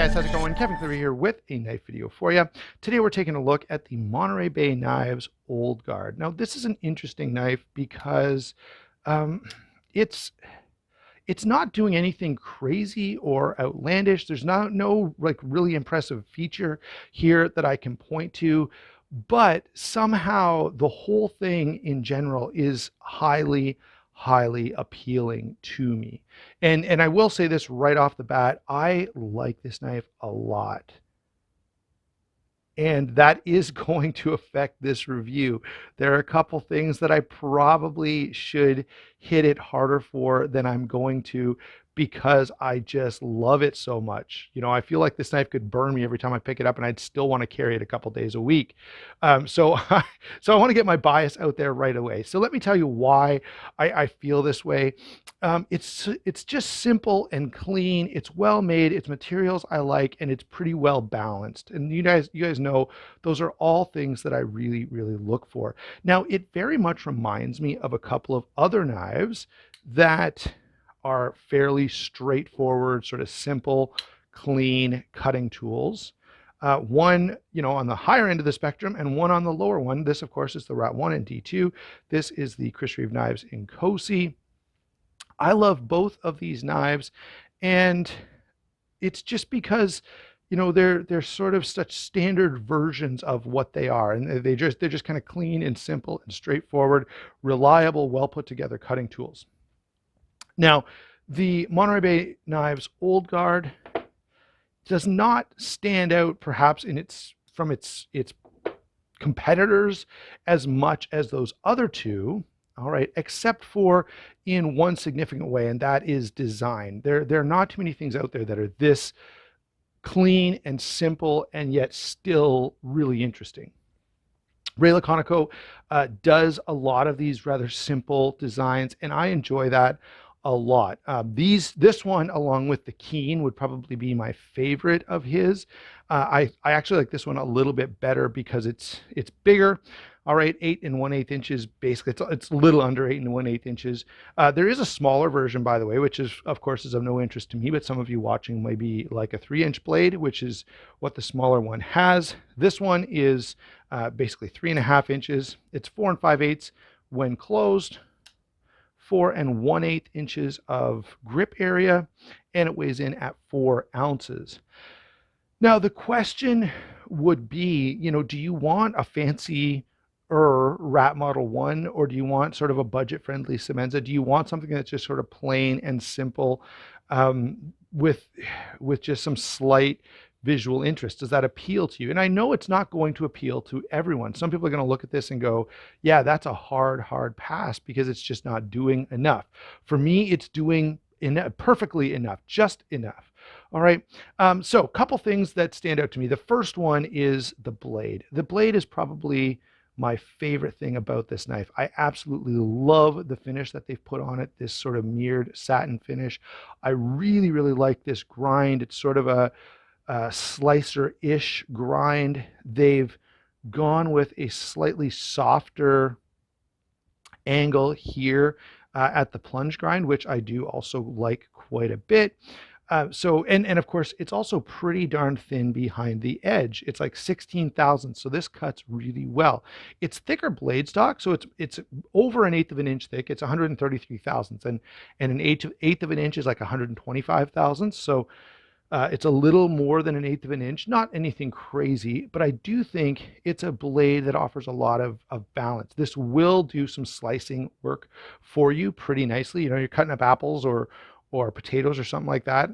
guys, how's it going? Kevin Cleary here with a knife video for you. Today we're taking a look at the Monterey Bay Knives Old Guard. Now this is an interesting knife because um, it's it's not doing anything crazy or outlandish. There's no like really impressive feature here that I can point to, but somehow the whole thing in general is highly appealing to me. And I will say this right off the bat, I like this knife a lot. And that is going to affect this review. There are a couple things that I probably should hit it harder for than I'm going to, because I just love it so much. You know, I feel like this knife could burn me every time I pick it up, and I'd still want to carry it a couple days a week. So I want to get my bias out there right away. So let me tell you why I feel this way. It's just simple and clean. It's well made. It's materials I like, and it's pretty well balanced. And you guys know those are all things that I really look for. Now, it very much reminds me of a couple of other knives that are fairly straightforward, sort of simple, clean cutting tools. One, you know, on the higher end of the spectrum, and one on the lower one. This, of course, is the Rat 1 and D2. This is the Chris Reeve Knives in Cosi. I love both of these knives, and it's just because, you know, they're sort of such standard versions of what they are, and they're just kind of clean and simple and straightforward, reliable, well put together cutting tools. Now, the Monterey Bay Knives Old Guard does not stand out perhaps from its competitors as much as those other two, all right, except for in one significant way, and that is design. There are not too many things out there that are this clean and simple and yet still really interesting. Ray Laconico does a lot of these rather simple designs, and I enjoy that a lot. This one, along with the Keen, would probably be my favorite of his. I actually like this one a little bit better because it's bigger. All right, 8 1/8 inches. Basically, it's a little under 8 1/8 inches. There is a smaller version, by the way, which is, of course, is of no interest to me, but some of you watching may be like a 3-inch blade, which is what the smaller one has. This one is basically 3.5 inches. It's 4 5/8 when closed. 4 1/8 inches of grip area, and it weighs in at 4 ounces. Now, the question would be, you know, do you want a fancy Rat Model 1, or do you want sort of a budget-friendly Semenza? Do you want something that's just sort of plain and simple, with just some slight visual interest? Does that appeal to you? And I know it's not going to appeal to everyone. Some people are going to look at this and go, yeah, that's a hard pass because it's just not doing enough. For me, it's doing perfectly enough, just enough. All right. So a couple things that stand out to me. The first one is the blade. The blade is probably my favorite thing about this knife. I absolutely love the finish that they've put on it, this sort of mirrored satin finish. I really like this grind. It's sort of a slicer-ish grind. They've gone with a slightly softer angle here at the plunge grind, which I do also like quite a bit. And of course, it's also pretty darn thin behind the edge. It's like 16 thousandths, so this cuts really well. It's thicker blade stock, so it's over 1/8 of an inch thick. It's 133 thousandths, and an eighth of an inch is like 125 thousandths. So it's a little more than 1/8 of an inch, not anything crazy, but I do think it's a blade that offers a lot of balance. This will do some slicing work for you pretty nicely. You know, you're cutting up apples or potatoes or something like that.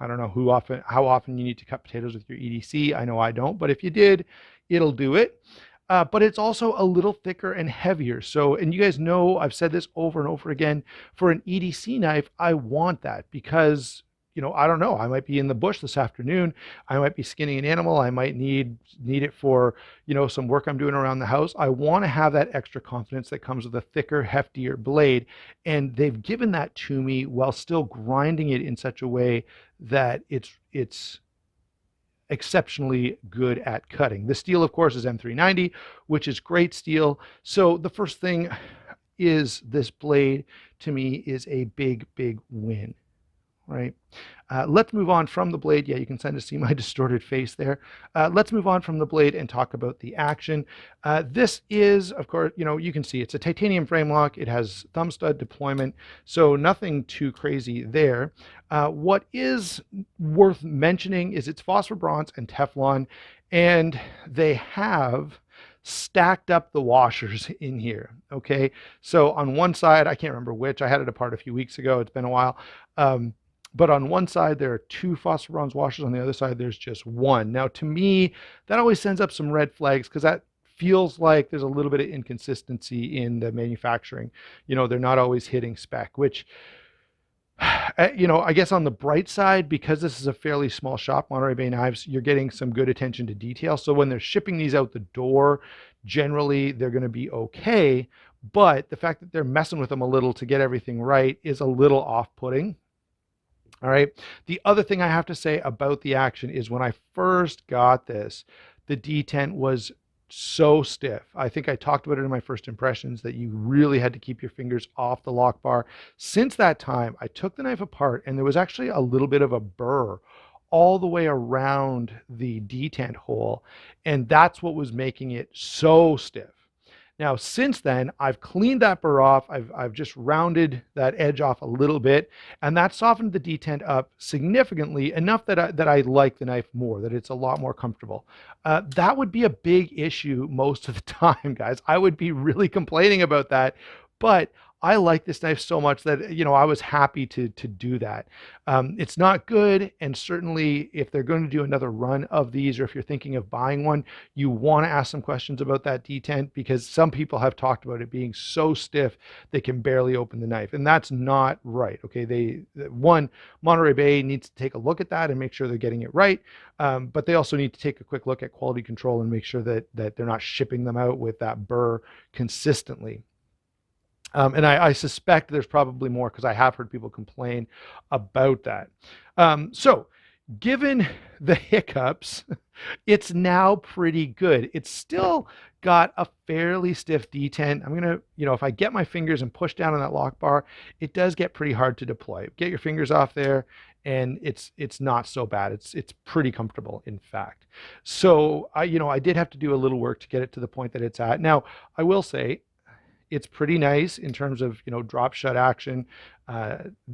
I don't know how often you need to cut potatoes with your EDC. I know I don't, but if you did, it'll do it. But it's also a little thicker and heavier. So, and you guys know, I've said this over and over again, for an EDC knife, I want that because, you know, I don't know, I might be in the bush this afternoon. I might be skinning an animal. I might need it for, you know, some work I'm doing around the house. I want to have that extra confidence that comes with a thicker, heftier blade. And they've given that to me while still grinding it in such a way that it's exceptionally good at cutting. The steel, of course, is M390, which is great steel. So the first thing is this blade, to me, is a big win. right? Let's move on from the blade. Yeah, you can kind of see my distorted face there. Let's move on from the blade and talk about the action. This is, of course, you can see it's a titanium frame lock. It has thumb stud deployment, so nothing too crazy there. What is worth mentioning is it's phosphor bronze and Teflon, and they have stacked up the washers in here. Okay, so on one side, I can't remember which, I had it apart a few weeks ago, it's been a while. But on one side, there are two phosphor bronze washers. On the other side, there's just one. Now, to me, that always sends up some red flags because that feels like there's a little bit of inconsistency in the manufacturing. They're not always hitting spec, which, I guess on the bright side, because this is a fairly small shop, Monterey Bay Knives, you're getting some good attention to detail. So when they're shipping these out the door, generally they're going to be okay. But the fact that they're messing with them a little to get everything right is a little off-putting. All right. The other thing I have to say about the action is when I first got this, the detent was so stiff. I think I talked about it in my first impressions that you really had to keep your fingers off the lock bar. Since that time, I took the knife apart and there was actually a little bit of a burr all the way around the detent hole. And that's what was making it so stiff. Now, since then, I've cleaned that burr off. I've just rounded that edge off a little bit, and that softened the detent up significantly enough that I like the knife more, that it's a lot more comfortable. That would be a big issue most of the time, guys. I would be really complaining about that, but I like this knife so much that, I was happy to do that. It's not good. And certainly if they're going to do another run of these, or if you're thinking of buying one, you want to ask some questions about that detent, because some people have talked about it being so stiff they can barely open the knife. And that's not right. Okay. Monterey Bay needs to take a look at that and make sure they're getting it right. But they also need to take a quick look at quality control and make sure that they're not shipping them out with that burr consistently. And I suspect there's probably more because I have heard people complain about that. So given the hiccups, it's now pretty good. It's still got a fairly stiff detent. I'm gonna, if I get my fingers and push down on that lock bar, it does get pretty hard to deploy. Get your fingers off there, and it's not so bad. It's pretty comfortable, in fact. So I did have to do a little work to get it to the point that it's at. Now, I will say, it's pretty nice in terms of, drop shut action.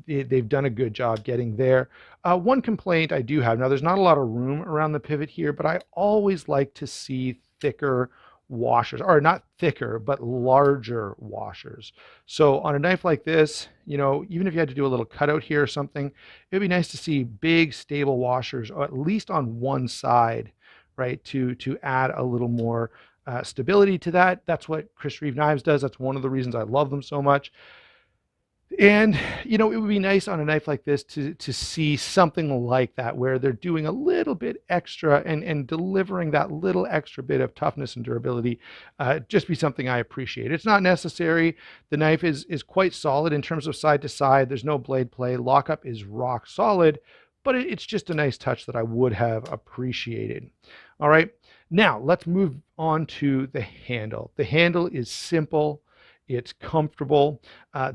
They've done a good job getting there. One complaint I do have, now there's not a lot of room around the pivot here, but I always like to see thicker washers, or not thicker, but larger washers. So on a knife like this, even if you had to do a little cutout here or something, it'd be nice to see big stable washers, or at least on one side, right? To add a little more stability to that. That's what Chris Reeve Knives does. That's one of the reasons I love them so much. And, it would be nice on a knife like this to see something like that, where they're doing a little bit extra and delivering that little extra bit of toughness and durability. Just be something I appreciate. It's not necessary. The knife is quite solid in terms of side to side. There's no blade play. Lockup is rock solid, but it's just a nice touch that I would have appreciated. All right. Now let's move on to the handle. The handle is simple. It's comfortable.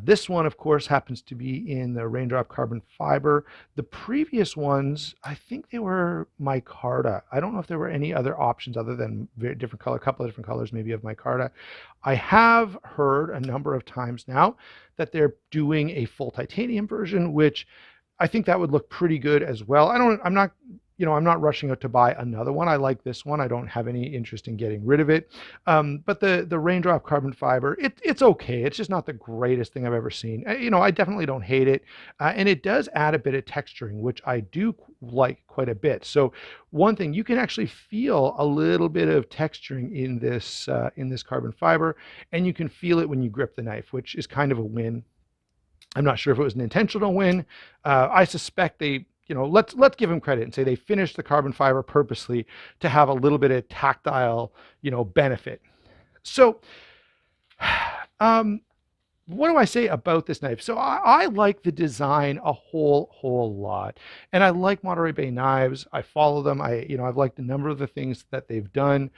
This one, of course, happens to be in the raindrop carbon fiber. The previous ones, I think they were micarta. I don't know if there were any other options other than very different color, a couple of different colors maybe of micarta. I have heard a number of times now that they're doing a full titanium version, which I think that would look pretty good as well. I'm not rushing out to buy another one. I like this one. I don't have any interest in getting rid of it. But the raindrop carbon fiber, it's okay. It's just not the greatest thing I've ever seen. I definitely don't hate it. And it does add a bit of texturing, which I do like quite a bit. So one thing, you can actually feel a little bit of texturing in this carbon fiber, and you can feel it when you grip the knife, which is kind of a win. I'm not sure if it was an intentional win. I suspect they, let's give them credit and say they finished the carbon fiber purposely to have a little bit of tactile, benefit. So, what do I say about this knife? So I like the design a whole lot, and I like Monterey Bay Knives. I follow them. I've liked a number of the things that they've done.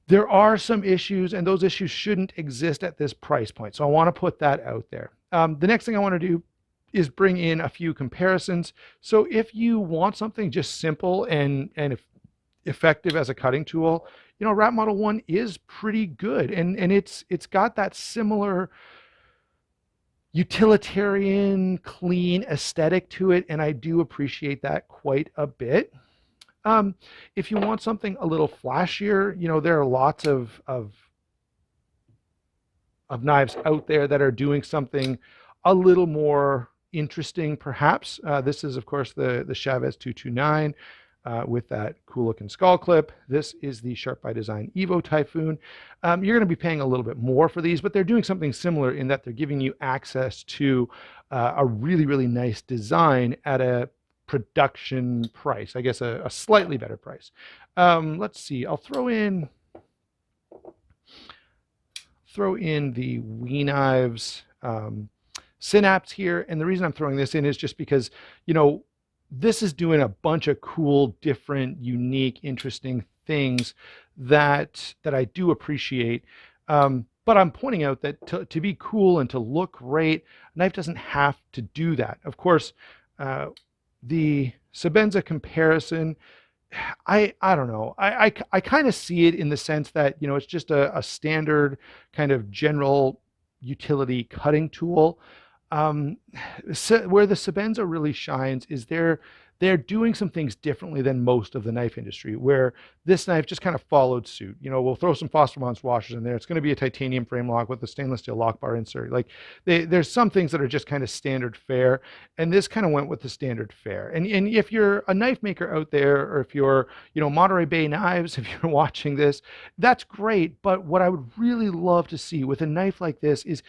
There are some issues, and those issues shouldn't exist at this price point. So I want to put that out there. The next thing I want to do is bring in a few comparisons. So if you want something just simple and effective as a cutting tool, Rat Model 1 is pretty good, and it's got that similar utilitarian, clean aesthetic to it, and I do appreciate that quite a bit. If you want something a little flashier, there are lots of knives out there that are doing something a little more interesting, perhaps. This is, of course, the Chavez 229 with that cool looking skull clip. This is the Sharp by Design Evo Typhoon. You're going to be paying a little bit more for these, but they're doing something similar in that they're giving you access to a really, really nice design at a production price, I guess a slightly better price. Let's see, I'll throw in the WE Knives Synapse here. And the reason I'm throwing this in is just because, this is doing a bunch of cool, different, unique, interesting things that I do appreciate. But I'm pointing out that to be cool and to look great, a knife doesn't have to do that. Of course, the Sebenza comparison, I don't know. I kind of see it in the sense that, it's just a standard kind of general utility cutting tool. So where the Sebenza really shines is they're doing some things differently than most of the knife industry, where this knife just kind of followed suit. We'll throw some Fostermans washers in there. It's going to be a titanium frame lock with a stainless steel lock bar insert. Like there's some things that are just kind of standard fare, and this kind of went with the standard fare. And if you're a knife maker out there, or if you're, Monterey Bay Knives, if you're watching this, that's great. But what I would really love to see with a knife like this is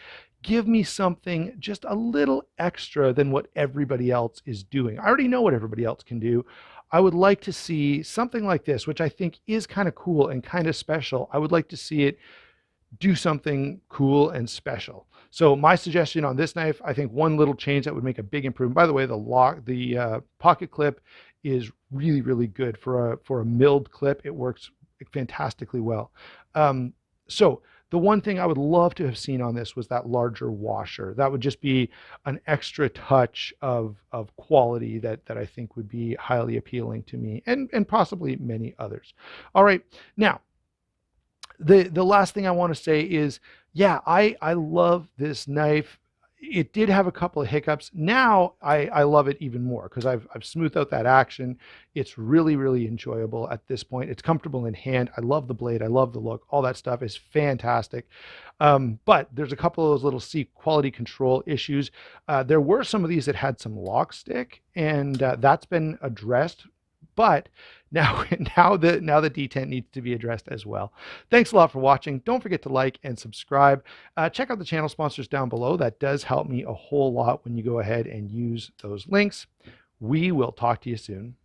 give me something just a little extra than what everybody else is doing. I already know what everybody else can do. I would like to see something like this, which I think is kind of cool and kind of special. I would like to see it do something cool and special. So my suggestion on this knife, I think one little change that would make a big improvement. By the way, the pocket clip is really, really good for a milled clip. It works fantastically well. So the one thing I would love to have seen on this was that larger washer. That would just be an extra touch of quality that I think would be highly appealing to me and possibly many others. All right, now the last thing I want to say is, yeah, I love this knife. It did have a couple of hiccups. Now I love it even more because I've smoothed out that action. It's really, really enjoyable at this point. It's comfortable in hand. I love the blade. I love the look. All that stuff is fantastic. But there's a couple of those little quality control issues. There were some of these that had some lock stick, and that's been addressed. But now the detent needs to be addressed as well. Thanks a lot for watching. Don't forget to like and subscribe. Check out the channel sponsors down below. That does help me a whole lot when you go ahead and use those links. We will talk to you soon.